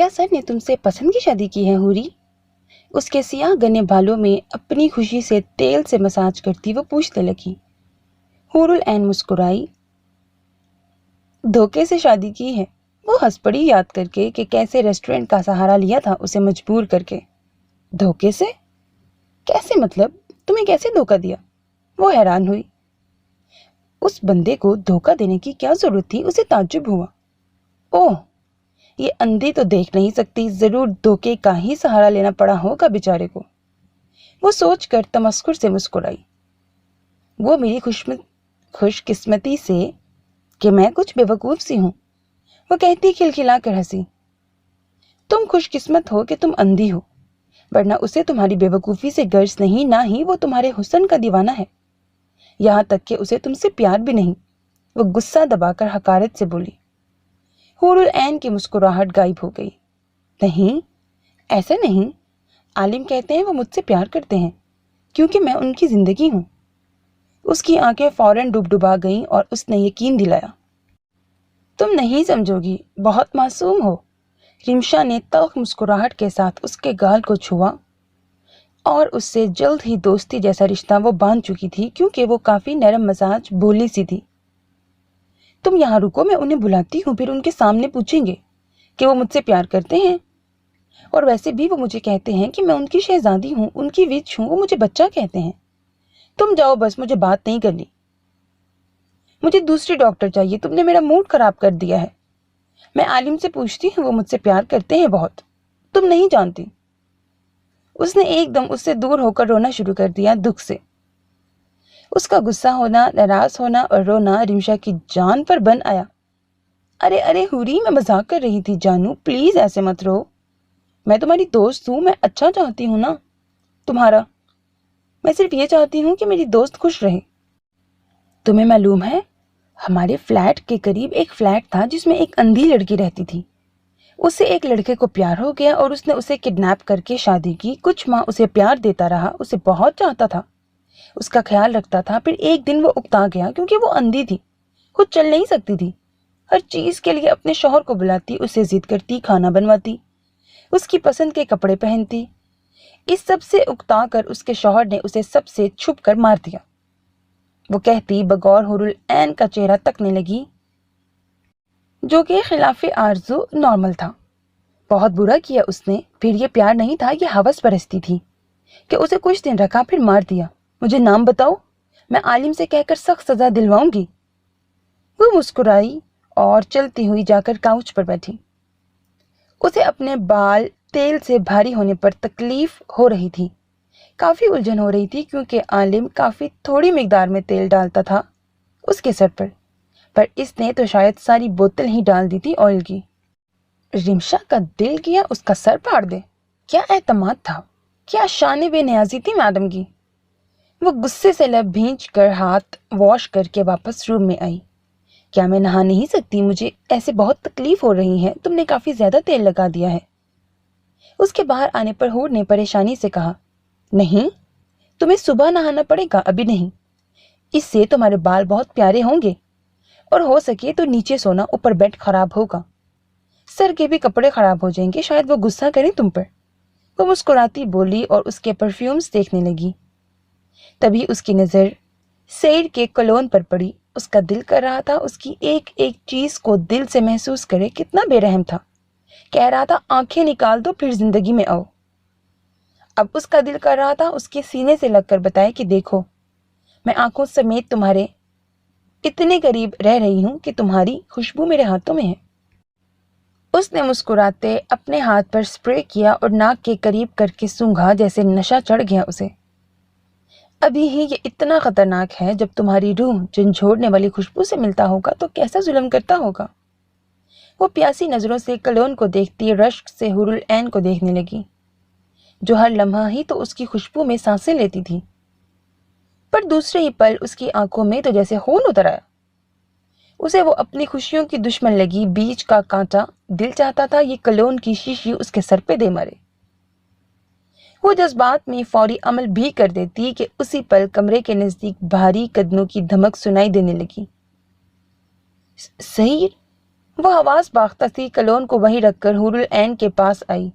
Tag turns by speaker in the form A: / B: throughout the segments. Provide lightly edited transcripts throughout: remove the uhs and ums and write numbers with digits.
A: کیا سر نے تم سے پسند کی شادی کی ہے حوری؟ اس کے سیاہ گنے بالوں میں اپنی خوشی سے تیل سے مساج کرتی وہ پوچھنے لگی۔ حور العین مسکرائی۔ دھوکے سے شادی کی ہے، وہ ہنس پڑی یاد کر کے کہ کیسے ریسٹورنٹ کا سہارا لیا تھا اسے مجبور کر کے۔ دھوکے سے؟ کیسے مطلب؟ تمہیں کیسے دھوکا دیا؟ وہ حیران ہوئی۔ اس بندے کو دھوکا دینے کی کیا ضرورت تھی؟ اسے تعجب ہوا۔ اوہ، یہ اندھی تو دیکھ نہیں سکتی، ضرور دھوکے کا ہی سہارا لینا پڑا ہوگا بیچارے کو۔ وہ سوچ کر تمسخر سے مسکرائی۔ وہ میری خوش قسمتی سے کہ میں کچھ بے وقوف سی ہوں، وہ کہتی کھلکھلا کر ہنسی۔ تم خوش قسمت ہو کہ تم اندھی ہو، ورنہ اسے تمہاری بے وقوفی سے غرض نہیں، نہ ہی وہ تمہارے حسن کا دیوانہ ہے، یہاں تک کہ اسے تم سے پیار بھی نہیں۔ وہ غصہ دبا کر حقارت سے بولی۔ حور العین کی مسکراہٹ غائب ہو گئی۔ نہیں، ایسا نہیں، عالم کہتے ہیں وہ مجھ سے پیار کرتے ہیں کیونکہ میں ان کی زندگی ہوں۔ اس کی آنکھیں فوراً ڈبڈبا گئیں اور اس نے یقین دلایا۔ تم نہیں سمجھو گی، بہت معصوم ہو۔ رمشا نے تلخ مسکراہٹ کے ساتھ اس کے گال کو چھوا، اور اس سے جلد ہی دوستی جیسا رشتہ وہ باندھ چکی تھی کیونکہ وہ کافی نرم مزاج بھولی سی تھی۔ تم یہاں رکو، میں انہیں بلاتی ہوں، پھر ان کے سامنے پوچھیں گے کہ وہ مجھ سے پیار کرتے ہیں۔ اور ویسے بھی وہ مجھے کہتے ہیں کہ میں ان کی شہزادی ہوں، ان کی وچ ہوں، وہ مجھے بچہ کہتے ہیں۔ تم جاؤ بس، مجھے بات نہیں کرنی۔ مجھے دوسری ڈاکٹر چاہیے، تم نے میرا موڈ خراب کر دیا ہے۔ میں عالم سے پوچھتی ہوں، وہ مجھ سے پیار کرتے ہیں بہت، تم نہیں جانتی۔ اس نے ایک دم اس سے دور ہو کر رونا شروع کر دیا دکھ سے۔ اس کا غصہ ہونا، ناراض ہونا اور رونا رمشا کی جان پر بن آیا۔ ارے حوری، میں مذاق کر رہی تھی جانو، پلیز ایسے مت رو۔ میں تمہاری دوست ہوں، میں اچھا چاہتی ہوں نا تمہارا۔ میں صرف یہ چاہتی ہوں کہ میری دوست خوش رہے۔ تمہیں معلوم ہے، ہمارے فلیٹ کے قریب ایک فلیٹ تھا جس میں ایک اندھی لڑکی رہتی تھی۔ اس سے ایک لڑکے کو پیار ہو گیا اور اس نے اسے کڈنیپ کر کے شادی کی۔ کچھ ماہ اسے پیار دیتا رہا، اسے بہت چاہتا تھا، اس کا خیال رکھتا تھا۔ پھر ایک دن وہ اکتا گیا کیونکہ وہ اندھی تھی، خود چل نہیں سکتی تھی۔ ہر چیز کے لیے اپنے شوہر کو بلاتی، اسے ضد کرتی، کھانا بنواتی، اس کی پسند کے کپڑے پہنتی۔ اس سب سے اکتا کر اس کے شوہر نے اسے سب سے چھپ کر مار دیا۔ وہ کہتی بغور حور العین کا چہرہ تکنے لگی، جو کہ خلاف آرزو نارمل تھا۔ بہت برا کیا اس نے، پھر یہ پیار نہیں تھا، یہ ہوس پرستی تھی کہ اسے کچھ دن رکھا پھر مار دیا۔ مجھے نام بتاؤ، میں عالم سے کہہ کر سخت سزا دلواؤں گی۔ وہ مسکرائی اور چلتی ہوئی جا کر کاؤچ پر بیٹھی۔ اسے اپنے بال تیل سے بھاری ہونے پر تکلیف ہو رہی تھی، کافی الجھن ہو رہی تھی کیونکہ عالم کافی تھوڑی مقدار میں تیل ڈالتا تھا اس کے سر پر اس نے تو شاید ساری بوتل ہی ڈال دی تھی آئل کی۔ رمشا کا دل کیا اس کا سر پھاڑ دے۔ کیا اعتماد تھا، کیا شان بے نیازی تھی میڈم کی۔ وہ غصے سے لب بھینچ کر ہاتھ واش کر کے واپس روم میں آئی۔ کیا میں نہا نہیں سکتی؟ مجھے ایسے بہت تکلیف ہو رہی ہے، تم نے کافی زیادہ تیل لگا دیا ہے۔ اس کے باہر آنے پر حور نے پریشانی سے کہا، نہیں، تمہیں صبح نہانا پڑے گا، ابھی نہیں۔ اس سے تمہارے بال بہت پیارے ہوں گے، اور ہو سکے تو نیچے سونا، اوپر بیڈ خراب ہوگا، سر کے بھی کپڑے خراب ہو جائیں گے، شاید وہ غصہ کریں تم پر۔ وہ مسکراتی بولی اور اس کے پرفیومز دیکھنے لگی۔ تبھی اس کی نظر سیر کے کولون پر پڑی۔ اس کا دل کر رہا تھا اس کی ایک ایک چیز کو دل سے محسوس کرے، کتنا بے رحم تھا۔ کہہ رہا تھا آنکھیں نکال دو پھر زندگی میں آؤ۔ اب اس کا دل کر رہا تھا اس کے سینے سے لگ کر بتائے کہ دیکھو، میں آنکھوں سمیت تمہارے اتنے قریب رہ رہی ہوں کہ تمہاری خوشبو میرے ہاتھوں میں ہے۔ اس نے مسکراتے اپنے ہاتھ پر سپرے کیا اور ناک کے قریب کر کے سونگھا، جیسے نشہ چڑھ گیا اسے۔ ابھی ہی یہ اتنا خطرناک ہے، جب تمہاری روح جھنجھوڑنے والی خوشبو سے ملتا ہوگا تو کیسا ظلم کرتا ہوگا۔ وہ پیاسی نظروں سے کلون کو دیکھتی رشک سے حور العین کو دیکھنے لگی، جو ہر لمحہ ہی تو اس کی خوشبو میں سانسیں لیتی تھی، پر دوسرے ہی پل اس کی آنکھوں میں تو جیسے خون اتر آیا۔ اسے وہ اپنی خوشیوں کی دشمن لگی، بیچ کا کانٹا۔ دل چاہتا تھا یہ کلون کی شیشی اس کے سر پہ دے مارے۔ وہ جذبات میں فوری عمل بھی کر دیتی کہ اسی پل کمرے کے نزدیک بھاری قدموں کی دھمک سنائی دینے لگی۔ سعید، وہ حواس باختہ سی کلون کو وہیں رکھ کر حور العین کے پاس آئی۔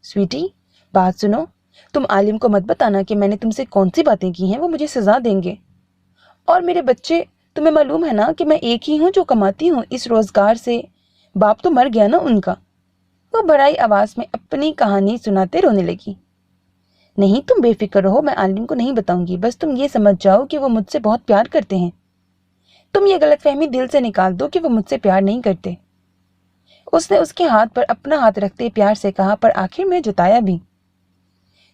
A: سویٹی، بات سنو، تم عالم کو مت بتانا کہ میں نے تم سے کون سی باتیں کی ہیں، وہ مجھے سزا دیں گے۔ اور میرے بچے، تمہیں معلوم ہے نا کہ میں ایک ہی ہوں جو کماتی ہوں اس روزگار سے، باپ تو مر گیا نا ان کا۔ وہ بھرائی آواز میں اپنی کہانی سناتے رونے لگی۔ نہیں، تم بے فکر رہو، میں عالم کو نہیں بتاؤں گی، بس تم یہ سمجھ جاؤ کہ وہ مجھ سے بہت پیار کرتے ہیں۔ تم یہ غلط فہمی دل سے نکال دو کہ وہ مجھ سے پیار نہیں کرتے۔ اس نے اس کے ہاتھ پر اپنا ہاتھ رکھتے پیار سے کہا، پر آخر میں جتایا بھی۔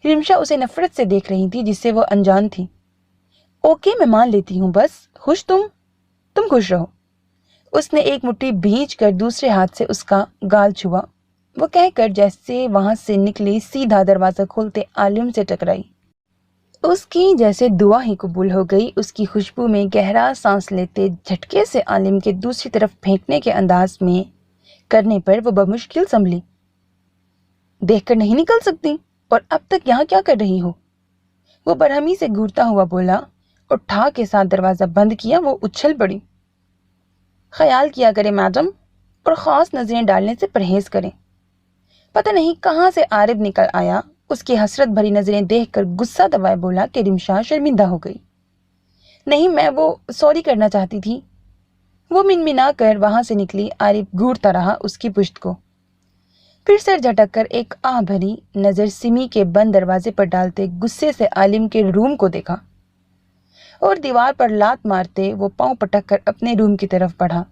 A: رمشا اسے نفرت سے دیکھ رہی تھی جس سے وہ انجان تھی۔ اوکے، میں مان لیتی ہوں، بس خوش تم خوش رہو۔ اس نے ایک مٹھی بھینچ کر دوسرے ہاتھ سے اس کا گال چھوا۔ وہ کہہ کر جیسے وہاں سے نکلی سیدھا دروازہ کھولتے عالم سے ٹکرائی۔ اس کی جیسے دعا ہی قبول ہو گئی۔ اس کی خوشبو میں گہرا سانس لیتے جھٹکے سے عالم کے دوسری طرف پھینکنے کے انداز میں کرنے پر وہ بمشکل سنبھلی۔ دیکھ کر نہیں نکل سکتی؟ اور اب تک یہاں کیا کر رہی ہو؟ وہ برہمی سے گھورتا ہوا بولا اور ٹھا کے ساتھ دروازہ بند کیا۔ وہ اچھل پڑی۔ خیال کیا کریں میڈم، اور خاص نظریں ڈالنے سے پرہیز کریں۔ پتہ نہیں کہاں سے عارب نکل آیا۔ اس کی حسرت بھری نظریں دیکھ کر غصہ دبائے بولا کہ رمشا شرمندہ ہو گئی۔ نہیں، میں وہ سوری کرنا چاہتی تھی۔ وہ منمنا کر وہاں سے نکلی۔ عارب گھورتا رہا اس کی پشت کو، پھر سر جھٹک کر ایک آہ بھری نظر سمی کے بند دروازے پر ڈالتے غصے سے عالم کے روم کو دیکھا اور دیوار پر لات مارتے وہ پاؤں پٹک کر اپنے روم کی طرف بڑھا۔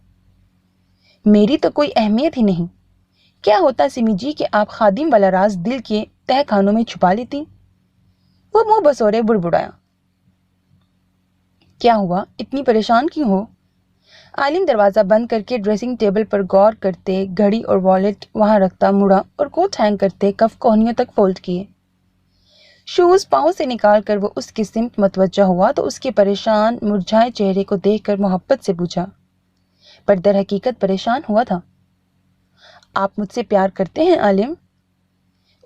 A: میری تو کوئی اہمیت ہی نہیں۔ کیا ہوتا سمی جی کہ آپ خادم والا راز دل کے تہ خانوں میں چھپا لیتی؟ وہ منہ بسورے بڑبڑایا۔ کیا ہوا؟ اتنی پریشان کیوں ہو؟ عالم دروازہ بند کر کے ڈریسنگ ٹیبل پر غور کرتے گھڑی اور والیٹ وہاں رکھتا مڑا اور کوٹ ہینگ کرتے کف کوہنیوں تک فولڈ کیے۔ شوز پاؤں سے نکال کر وہ اس کی سمت متوجہ ہوا تو اس کے پریشان مرجھائے چہرے کو دیکھ کر محبت سے پوچھا، پر در حقیقت پریشان ہوا تھا۔ آپ مجھ سے پیار کرتے ہیں عالم؟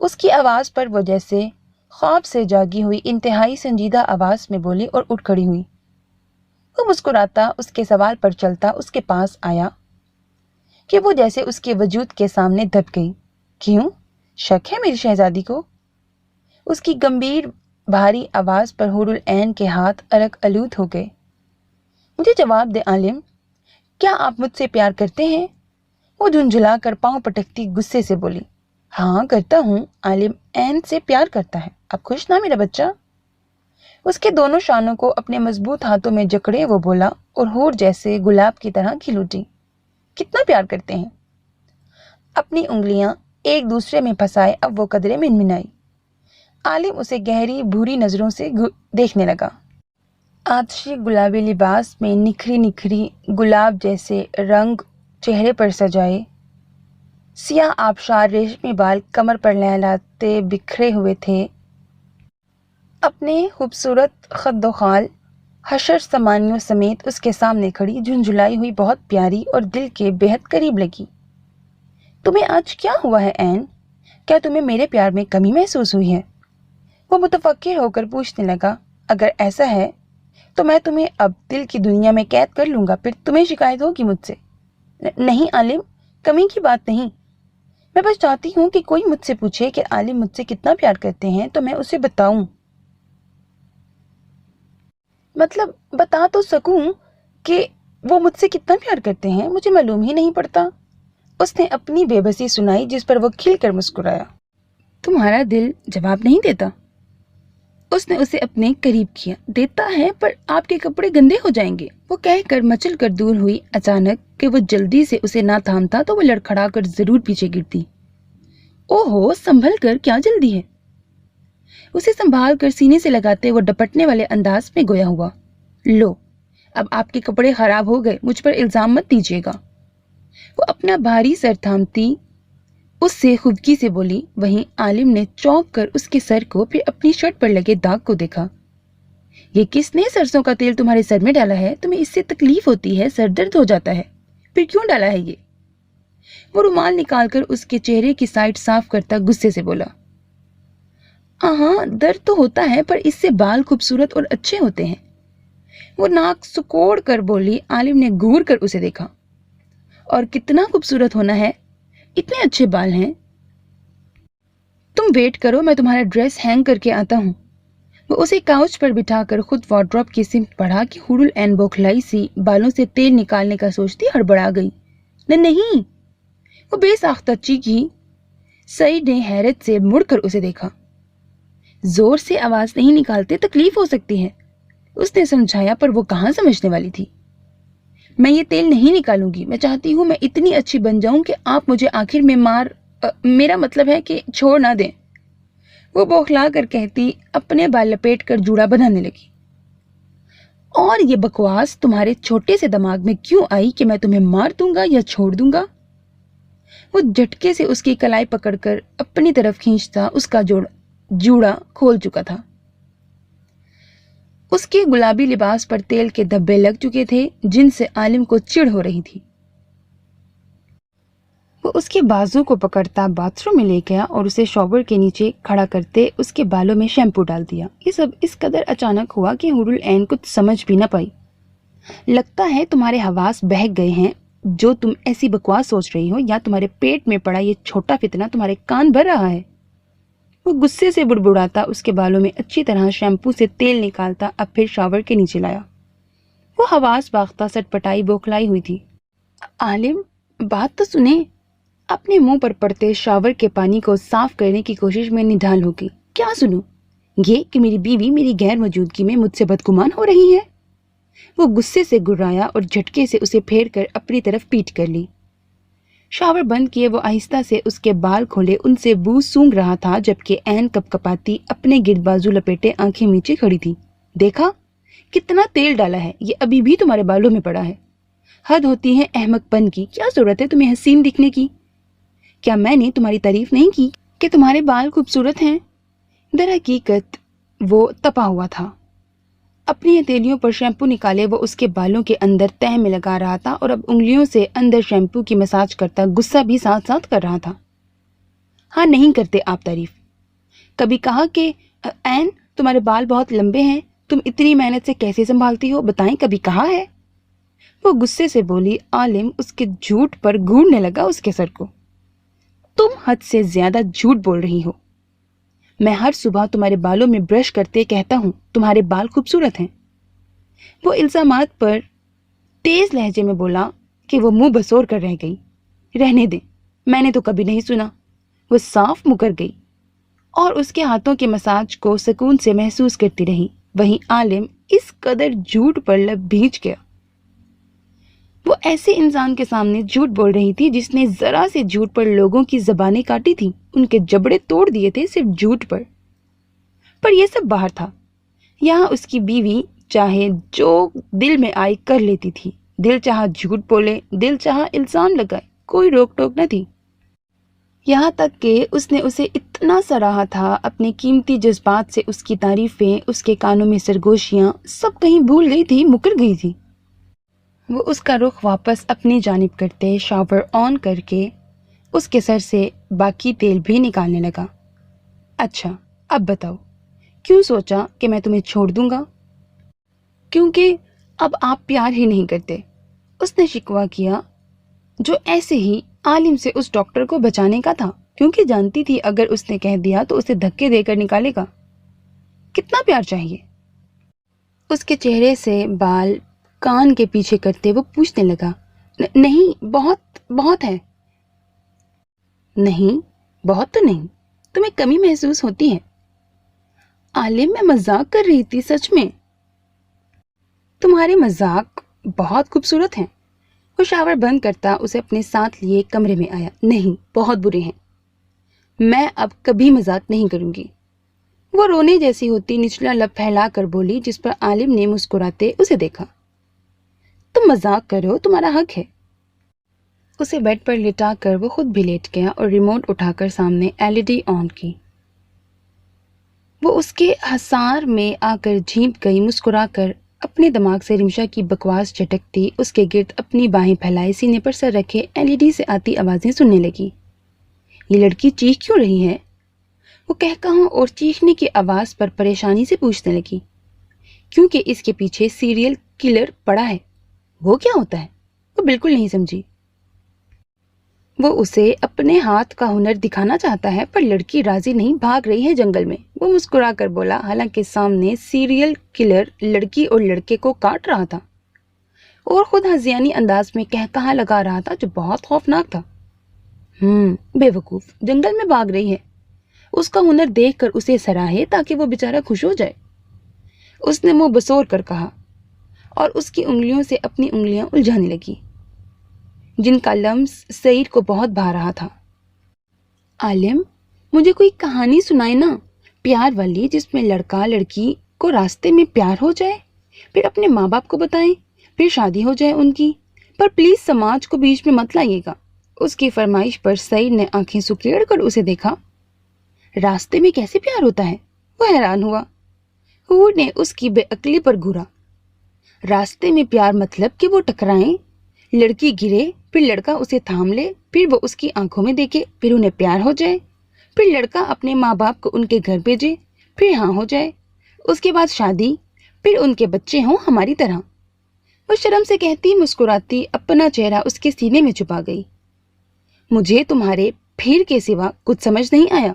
A: اس کی آواز پر وہ جیسے خواب سے جاگی ہوئی انتہائی سنجیدہ آواز میں بولی اور اٹھ کھڑی ہوئی۔ وہ مسکراتا اس کے سوال پر چلتا اس کے پاس آیا کہ وہ جیسے اس کے وجود کے سامنے دب گئی۔ کیوں؟ شک ہے میری شہزادی کو؟ اس کی گمبھیر بھاری آواز پر حور العین کے ہاتھ الگ آلود ہو گئے۔ مجھے جواب دے عالم، کیا آپ مجھ سے پیار کرتے ہیں؟ وہ جھنجھلا کر پاؤں پٹکتی غصے سے بولی۔ ہاں کرتا ہوں، عالم عین سے پیار کرتا ہے۔ اب خوش نہ میرا بچہ؟ اس کے دونوں شانوں کو اپنے مضبوط ہاتھوں میں جکڑے وہ بولا اور حور جیسے گلاب کی طرح کھل اٹھی۔ کتنا پیار کرتے ہیں؟ اپنی انگلیاں ایک دوسرے میں پھنسائے اب وہ قدرے منمنائی۔ عالم اسے گہری بھوری نظروں سے دیکھنے لگا۔ آتشی گلابی لباس میں نکھری نکھری گلاب جیسے رنگ چہرے پر سجائے، سیاہ آبشار ریشمی بال کمر پر لہلاتے بکھرے ہوئے تھے۔ اپنے خوبصورت خد و خال حشر سمانیوں سمیت اس کے سامنے کھڑی جھنجھلائی ہوئی بہت پیاری اور دل کے بےحد قریب لگی۔ تمہیں آج کیا ہوا ہے عین؟ کیا تمہیں میرے پیار میں کمی محسوس ہوئی ہے؟ وہ متفکر ہو کر پوچھنے لگا۔ اگر ایسا ہے تو میں تمہیں اب دل کی دنیا میں قید کر لوں گا، پھر تمہیں شکایت ہوگی مجھ سے۔ نہیں عالم، کمی کی بات نہیں، میں بس چاہتی ہوں کہ کوئی مجھ سے پوچھے کہ عالم مجھ سے کتنا پیار کرتے ہیں تو میں اسے بتاؤں، مطلب بتا تو سکوں کہ وہ مجھ سے کتنا پیار کرتے ہیں۔ مجھے معلوم ہی نہیں پڑتا۔ اس نے اپنی بے بسی سنائی جس پر وہ کھل کر مسکرایا۔ تمہارا دل جواب نہیں دیتا؟ اس نے اسے اپنے قریب کیا۔ دیتا ہے پر آپ کے کپڑے گندے ہو جائیں گے، وہ کہہ کر مچل کر دور ہوئی۔ اچانک کہ وہ جلدی سے اسے نہ تھامتا تو وہ لڑکھڑا کر ضرور پیچھے گرتی۔ اوہو، سنبھل کر، کیا جلدی ہے؟ اسے سنبھال کر سینے سے لگاتے وہ ڈپٹنے والے انداز میں گویا ہوا۔ لو، اب آپ کے کپڑے خراب ہو گئے، مجھ پر الزام مت دیجیے گا۔ وہ اپنا بھاری سر تھامتی اس سے خفگی سے بولی۔ وہیں عالم نے چونک کر اس کے سر کو پھر اپنی شرٹ پر لگے داغ کو دیکھا۔ یہ کس نے سرسوں کا تیل تمہارے سر میں ڈالا ہے؟ تمہیں اس سے تکلیف ہوتی ہے، سر درد ہو جاتا ہے، پھر کیوں ڈالا ہے یہ؟ وہ رومال نکال کر اس کے چہرے کی سائڈ صاف کرتا غصے سے بولا۔ ہاں درد تو ہوتا ہے، پر اس سے بال خوبصورت اور اچھے ہوتے ہیں۔ وہ ناک سکوڑ کر بولی۔ عالم نے گھور کر اسے دیکھا۔ اور کتنا خوبصورت ہونا ہے، اتنے اچھے بال ہیں۔ تم ویٹ کرو، میں تمہارا ڈریس ہینگ کر کے آتا ہوں۔ وہ اسے کاؤچ پر بٹھا کر خود وارڈروب کی سمت بڑھا کہ حور العین بوکھلائی سی بالوں سے تیل نکالنے کا سوچتی ہڑبڑا گئی۔ نہیں، وہ بے ساختہ چیخی۔ سعید نے حیرت سے مڑ کر اسے دیکھا۔ زور سے آواز نہیں نکالتے، تکلیف ہو سکتی ہے، اس نے سمجھایا، پر وہ کہاں سمجھنے والی تھی۔ میں یہ تیل نہیں نکالوں گی، میں چاہتی ہوں میں اتنی اچھی بن جاؤں کہ آپ مجھے آخر میں میرا مطلب ہے کہ چھوڑ نہ دیں، وہ بوکھلا کر کہتی، اپنے بال لپیٹ کر جوڑا بنانے لگی۔ اور یہ بکواس تمہارے چھوٹے سے دماغ میں کیوں آئی کہ میں تمہیں مار دوں گا یا چھوڑ دوں گا؟ وہ جھٹکے سے اس کی کلائی پکڑ کر اپنی طرف کھینچتا اس کا جوڑا کھول چکا تھا۔ اس کے گلابی لباس پر تیل کے دھبے لگ چکے تھے جن سے عالم کو چڑ ہو رہی تھی۔ وہ اس کے بازو کو پکڑتا باتھ روم میں لے گیا اور اسے شاور کے نیچے کھڑا کرتے اس کے بالوں میں شیمپو ڈال دیا۔ یہ سب اس قدر اچانک ہوا کہ حور العین کچھ سمجھ بھی نہ پائی۔ لگتا ہے تمہارے حواس بہک گئے ہیں جو تم ایسی بکواس سوچ رہی ہو، یا تمہارے پیٹ میں پڑا یہ چھوٹا فتنہ تمہارے کان بھر رہا ہے۔ وہ غصے سے بڑبڑاتا اس کے بالوں میں اچھی طرح شیمپو سے تیل نکالتا، اب پھر شاور کے نیچے لایا۔ وہ حواس باختہ سٹ پٹائی بوکھلائی ہوئی تھی۔ عالم، بات تو سنیں۔ اپنے منہ پر پڑتے شاور کے پانی کو صاف کرنے کی کوشش میں نڈھال ہو گئی۔ کیا سنوں؟ یہ کہ میری بیوی میری غیر موجودگی میں مجھ سے بدگمان ہو رہی ہے۔ وہ غصے سے گرایا اور جھٹکے سے اسے پھیر کر اپنی طرف پیٹ کر لی۔ شاور بند کیے وہ آہستہ سے اس کے بال کھولے ان سے بو سونگ رہا تھا، جبکہ عین کپ کپاتی اپنے گرد بازو لپیٹے آنکھیں میچے کھڑی تھی۔ دیکھا کتنا تیل ڈالا ہے، یہ ابھی بھی تمہارے بالوں میں پڑا ہے۔ حد ہوتی ہے احمق پن کی، کیا ضرورت ہے تمہیں حسین دکھنے کی؟ کیا میں نے تمہاری تعریف نہیں کی کہ تمہارے بال خوبصورت ہیں؟ در حقیقت وہ تپا ہوا تھا۔ اپنی ہتھیلیوں پر شیمپو نکالے وہ اس کے بالوں کے اندر تہہ میں لگا رہا تھا اور اب انگلیوں سے اندر شیمپو کی مساج کرتا غصہ بھی ساتھ ساتھ کر رہا تھا۔ ہاں، نہیں کرتے آپ تعریف۔ کبھی کہا کہ عین تمہارے بال بہت لمبے ہیں، تم اتنی محنت سے کیسے سنبھالتی ہو، بتائیں کبھی کہا ہے؟ وہ غصے سے بولی۔ عالم اس کے جھوٹ پر گھونڈنے لگا اس کے سر کو۔ تم حد سے زیادہ جھوٹ بول رہی ہو۔ میں ہر صبح تمہارے بالوں میں برش کرتے کہتا ہوں تمہارے بال خوبصورت ہیں۔ وہ الزامات پر تیز لہجے میں بولا کہ وہ منہ بسور کر رہ گئی۔ رہنے دیں، میں نے تو کبھی نہیں سنا۔ وہ صاف مکر گئی اور اس کے ہاتھوں کے مساج کو سکون سے محسوس کرتی رہی۔ وہیں عالم اس قدر جھوٹ پر لب بھیج گیا۔ وہ ایسے انسان کے سامنے جھوٹ بول رہی تھی جس نے ذرا سے جھوٹ پر لوگوں کی زبانیں کاٹی تھی، ان کے جبڑے توڑ دیے تھے صرف جھوٹ پر یہ سب باہر تھا۔ یہاں اس کی بیوی چاہے جو دل میں آئی کر لیتی تھی، دل چاہا جھوٹ بولے، دل چاہا الزام لگائے، کوئی روک ٹوک نہ تھی۔ یہاں تک کہ اس نے اسے اتنا سراہا تھا، اپنے قیمتی جذبات سے اس کی تعریفیں، اس کے کانوں میں سرگوشیاں سب کہیں بھول گئی تھی، مکر گئی تھی۔ وہ اس کا رخ واپس اپنی جانب کرتے شاور آن کر کے اس کے سر سے باقی تیل بھی نکالنے لگا۔ اچھا، اب بتاؤ کیوں سوچا کہ میں تمہیں چھوڑ دوں گا؟ کیونکہ اب آپ پیار ہی نہیں کرتے، اس نے شکوہ کیا، جو ایسے ہی عالم سے اس ڈاکٹر کو بچانے کا تھا، کیونکہ جانتی تھی اگر اس نے کہہ دیا تو اسے دھکے دے کر نکالے گا۔ کتنا پیار چاہیے؟ اس کے چہرے سے بال کان کے پیچھے کرتے وہ پوچھنے لگا۔ نہیں، بہت ہے۔ نہیں، بہت تو نہیں، تمہیں کمی محسوس ہوتی ہے۔ عالم، میں مذاق کر رہی تھی، سچ میں۔ تمہارے مذاق بہت خوبصورت ہیں۔ وہ شاور بند کرتا اسے اپنے ساتھ لیے کمرے میں آیا۔ نہیں، بہت برے ہیں، میں اب کبھی مذاق نہیں کروں گی۔ وہ رونے جیسی ہوتی نچلا لب پھیلا کر بولی، جس پر عالم نے مسکراتے اسے دیکھا۔ تم مذاق کرو، تمہارا حق ہے۔ اسے بیڈ پر لٹا کر وہ خود بھی لیٹ گیا اور ریموٹ اٹھا کر سامنے LED آن کی۔ وہ اس کے حصار میں آ کر جھینپ گئی، مسکرا کر اپنے دماغ سے رمشا کی بکواس جھٹکتی اس کے گرد اپنی باہیں پھیلائے سینے پر سر رکھے LED سے آتی آوازیں سننے لگی۔ یہ لڑکی چیخ کیوں رہی ہے؟ وہ کہکہاؤں اور چیخنے کی آواز پر پریشانی سے پوچھنے لگی۔ کیونکہ اس کے پیچھے سیریل کلر پڑا ہے۔ وہ کیا ہوتا ہے؟ وہ بالکل نہیں سمجھی۔ وہ اسے اپنے ہاتھ کا ہنر دکھانا چاہتا ہے پر لڑکی راضی نہیں، بھاگ رہی ہے جنگل میں۔ وہ مسکرا کر بولا، حالانکہ سامنے سیریل کلر لڑکی اور لڑکے کو کاٹ رہا تھا اور خود ہذیانی انداز میں کہا لگا رہا تھا جو بہت خوفناک تھا۔ بے وقوف، جنگل میں بھاگ رہی ہے۔ اس کا ہنر دیکھ کر اسے سراہے تاکہ وہ بیچارہ خوش ہو جائے، اس نے منہ بسور کر کہا، اور اس کی انگلیوں سے اپنی انگلیاں الجھانے لگی جن کا لمس سعید کو بہت بھا رہا تھا۔ عالم، مجھے کوئی کہانی سنائے نا، پیار والی، جس میں لڑکا لڑکی کو راستے میں پیار ہو جائے، پھر اپنے ماں باپ کو بتائیں، پھر شادی ہو جائے ان کی، پر پلیز سماج کو بیچ میں مت لائیے گا۔ اس کی فرمائش پر سعید نے آنکھیں سکیڑ کر اسے دیکھا۔ راستے میں کیسے پیار ہوتا ہے؟ وہ حیران ہوا۔ حور نے اس کی بے عقلی پر گھورا۔ راستے میں پیار مطلب کہ وہ ٹکرائیں، لڑکی گرے، پھر لڑکا اسے تھام لے، پھر وہ اس کی آنکھوں میں دیکھے، پھر انہیں پیار ہو جائے، پھر لڑکا اپنے ماں باپ کو ان کے گھر بھیجے، پھر ہاں ہو جائے، اس کے بعد شادی، پھر ان کے بچے ہوں ہماری طرح۔ وہ شرم سے کہتی مسکراتی اپنا چہرہ اس کے سینے میں چھپا گئی۔ مجھے تمہارے پھر کے سوا کچھ سمجھ نہیں آیا،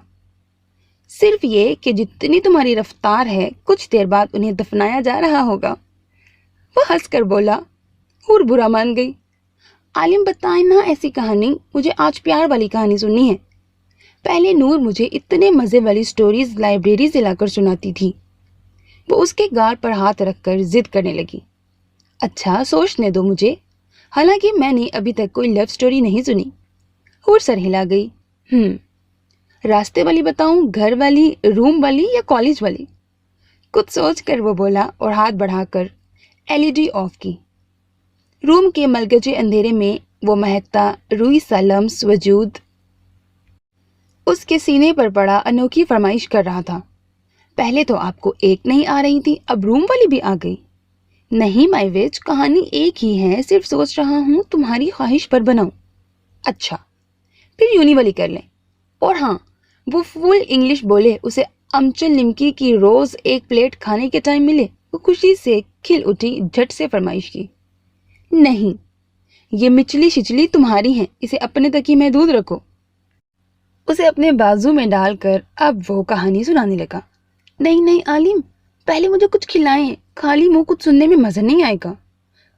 A: صرف یہ کہ جتنی تمہاری رفتار ہے کچھ دیر بعد انہیں دفنایا جا رہا ہوگا۔ وہ ہنس کر بولا۔ حور برا مان گئی۔ عالم، بتائیں نا ایسی کہانی، مجھے آج پیار والی کہانی سننی ہے۔ پہلے نور مجھے اتنے مزے والی سٹوریز لائبریری سے لا کر سناتی تھی۔ وہ اس کے گال پر ہاتھ رکھ کر ضد کرنے لگی۔ اچھا، سوچنے دو مجھے، حالانکہ میں نے ابھی تک کوئی لو سٹوری نہیں سنی۔ حور سر ہلا گئی۔ راستے والی بتاؤں، گھر والی، روم والی یا کالج والی؟ کچھ سوچ کر وہ بولا اور ہاتھ بڑھا کر LED آف کی۔ روم کے ملگجے اندھیرے میں وہ مہکتا روئی سا لمس وجود اس کے سینے پر پڑا انوکھی فرمائش کر رہا تھا۔ پہلے تو آپ کو ایک نہیں آ رہی تھی، اب روم والی بھی آ گئی۔ نہیں مائی وچ، کہانی ایک ہی ہے، صرف سوچ رہا ہوں تمہاری خواہش پر بناؤں۔ اچھا، پھر یونی والی کر لیں۔ اور ہاں، وہ فل انگلش بولے، اسے امچل نمکی کی روز ایک پلیٹ کھانے کے ٹائم ملے۔ وہ خوشی سے کھل اٹھی، جھٹ سے فرمائش کی۔ نہیں، یہ مچلی شچلی تمہاری ہیں، اسے اپنے تک ہی محدود رکھو۔ اسے اپنے بازو میں ڈال کر اب وہ کہانی سنانے لگا۔ نہیں عالم، پہلے مجھے کچھ کھلائیں، خالی منہ کچھ سننے میں مزہ نہیں آئے گا۔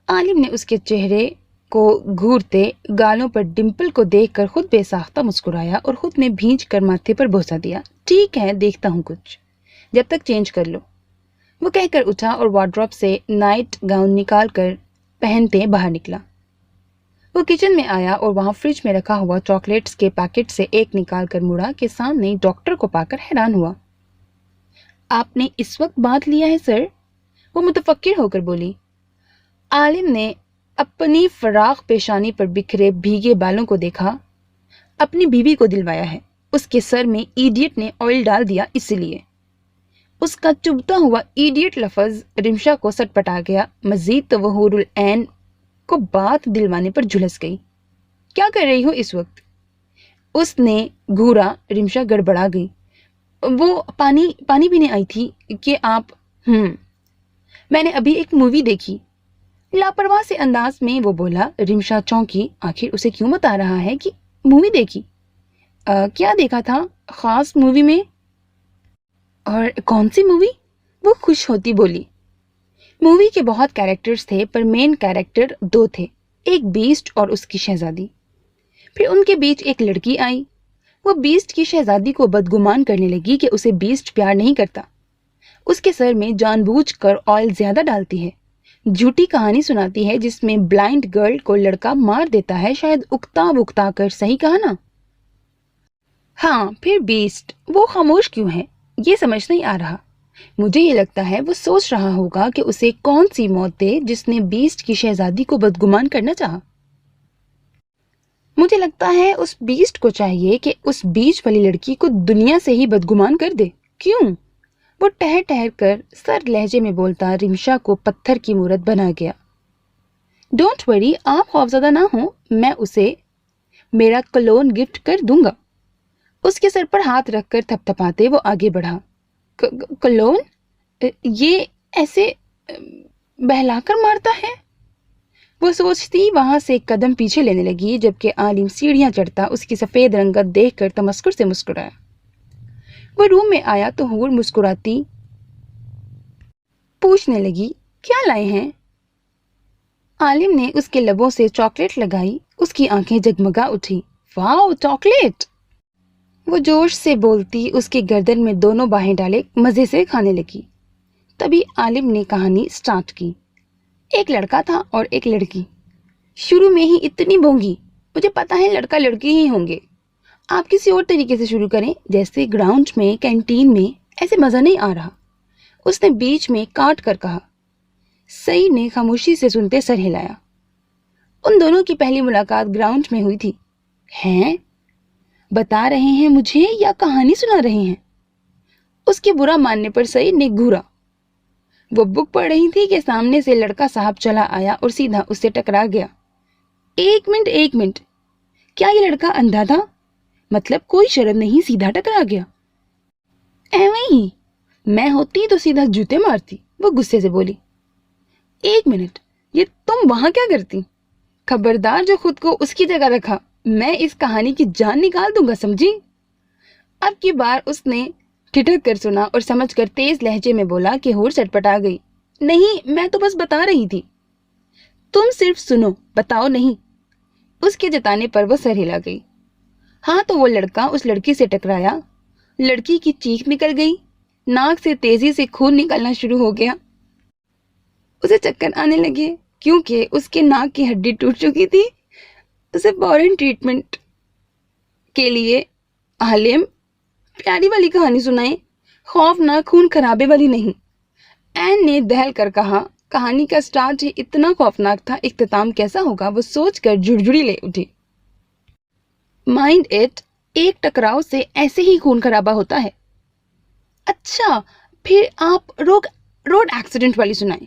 A: عالم نے اس کے چہرے کو گھورتے گالوں پر ڈمپل کو دیکھ کر خود بے ساختہ مسکرایا اور خود نے بھینچ کر ماتھے پر بوسہ دیا۔ ٹھیک ہے، دیکھتا ہوں کچھ، جب تک چینج کر لو۔ وہ کہہ کر اٹھا اور وارڈروب سے نائٹ گاؤن نکال کر پہنتے باہر نکلا۔ وہ کچن میں آیا اور وہاں فریج میں رکھا ہوا چاکلیٹس کے پیکٹ سے ایک نکال کر مڑا کہ سامنے ڈاکٹر کو پا کر حیران ہوا۔ آپ نے اس وقت بات لیا ہے سر؟ وہ متفکر ہو کر بولی۔ عالم نے اپنی فراخ پیشانی پر بکھرے بھیگے بالوں کو دیکھا۔ اپنی بیوی کو دلوایا ہے، اس کے سر میں ایڈیٹ نے آئل ڈال دیا، اس لیے۔ اس کا چبھتا ہوا ایڈیٹ لفظ رمشا کو سٹ پٹا گیا۔ مزید تو وہ حور العین کو بات دلوانے پر جھلس گئی۔ کیا کر رہی ہو اس وقت؟ اس نے گھورا۔ رمشا گڑبڑا گئی۔ وہ پانی پینے آئی تھی کہ آپ میں نے ابھی ایک مووی دیکھی، لاپرواہ سے انداز میں وہ بولا۔ رمشا چونکی، آخر اسے کیوں بتا رہا ہے کہ مووی دیکھی؟ کیا دیکھا تھا خاص مووی میں؟ اور کون سی مووی؟ وہ خوش ہوتی بولی۔ مووی کے بہت کیریکٹرز تھے پر مین کیریکٹر دو تھے، ایک بیسٹ اور اس کی شہزادی۔ پھر ان کے بیچ ایک لڑکی آئی۔ وہ بیسٹ کی شہزادی کو بدگمان کرنے لگی کہ اسے بیسٹ پیار نہیں کرتا، اس کے سر میں جان بوجھ کر آئل زیادہ ڈالتی ہے، جھوٹی کہانی سناتی ہے جس میں بلائنڈ گرل کو لڑکا مار دیتا ہے، شاید اکتا کر، صحیح کہا نا؟ ہاں، پھر بیسٹ، وہ خاموش کیوں ہے یہ سمجھ نہیں آ رہا۔ مجھے یہ لگتا ہے وہ سوچ رہا ہوگا کہ اسے کون سی موت دے جس نے بیسٹ کی شہزادی کو بدگمان کرنا چاہا۔ مجھے لگتا ہے اس بیسٹ کو چاہیے کہ اس بیچ والی لڑکی کو دنیا سے ہی بدگمان کر دے۔ کیوں؟ وہ ٹہر کر سر لہجے میں بولتا رمشا کو پتھر کی مورت بنا گیا۔ ڈونٹ وری، آپ خوفزدہ نہ ہوں، میں اسے میرا کلون گفٹ کر دوں گا۔ اس کے سر پر ہاتھ رکھ کر تھپ تھپاتے وہ آگے بڑھا۔ کلون؟ یہ ایسے بہلا کر مارتا ہے؟ وہ سوچتی وہاں سے ایک قدم پیچھے لینے لگی جبکہ عالم سیڑھیاں چڑھتا اس کی سفید رنگت دیکھ کر تمسخر سے مسکرایا۔ وہ روم میں آیا تو حور مسکراتی پوچھنے لگی، کیا لائے ہیں؟ عالم نے اس کے لبوں سے چاکلیٹ لگائی۔ اس کی آنکھیں جگمگا اٹھی۔ واو، چاکلیٹ! وہ جوش سے بولتی اس کی گردن میں دونوں باہیں ڈالے مزے سے کھانے لگی۔ تبھی عالم نے کہانی سٹارٹ کی۔ ایک لڑکا تھا اور ایک لڑکی۔ شروع میں ہی اتنی بونگی، مجھے پتا ہے لڑکا لڑکی ہی ہوں گے۔ آپ کسی اور طریقے سے شروع کریں، جیسے گراؤنڈ میں، کینٹین میں، ایسے مزہ نہیں آ رہا، اس نے بیچ میں کاٹ کر کہا۔ سعید نے خاموشی سے سنتے سر ہلایا۔ ان دونوں کی پہلی ملاقات گراؤنڈ میں ہوئی تھی۔ ہیں؟ بتا رہے ہیں مجھے یا کہانی سنا رہے ہیں؟ اس کے برا ماننے پر سعید نے گھورا۔ وہ بک پڑھ رہی تھی کہ سامنے سے لڑکا صاحب چلا آیا اور سیدھا اس سے ٹکرا گیا۔ ایک منٹ، کیا یہ لڑکا اندھا تھا؟ مطلب کوئی شرم نہیں، سیدھا ٹکرا گیا۔ ایویں ہی، میں ہوتی تو سیدھا جوتے مارتی، وہ غصے سے بولی۔ ایک منٹ، یہ تم وہاں کیا کرتی؟ خبردار جو خود کو اس کی جگہ رکھا، میں اس کہانی کی جان نکال دوں گا، سمجھی؟ اب کی بار اس نے ٹھٹک کر سنا اور سمجھ کر تیز لہجے میں بولا کہ حور چٹپٹا گئی۔ نہیں، میں تو بس بتا رہی تھی۔ تم صرف سنو، بتاؤ نہیں۔ اس کے جتانے پر وہ سر ہلا گئی۔ ہاں تو وہ لڑکا اس لڑکی سے ٹکرایا، لڑکی کی چیخ نکل گئی، ناک سے تیزی سے خون نکلنا شروع ہو گیا۔ اسے چکر آنے لگے کیونکہ اس کے ناک کی ہڈی ٹوٹ چکی تھی۔ اسے فوراً ٹریٹمنٹ کے لیے عالم پیاری والی کہانی سنائیں، خوفناک خون خرابے والی نہیں۔ این نے دہل کر کہا۔ کہانی کا سٹارٹ ہی اتنا خوفناک تھا، اختتام کیسا ہوگا وہ سوچ کر جھڑجھڑی لے اٹھی۔ مائنڈ اٹ، ایک ٹکراؤ سے ایسے ہی خون خرابہ ہوتا ہے۔ اچھا، پھر آپ روڈ ایکسیڈنٹ والی سنائیں،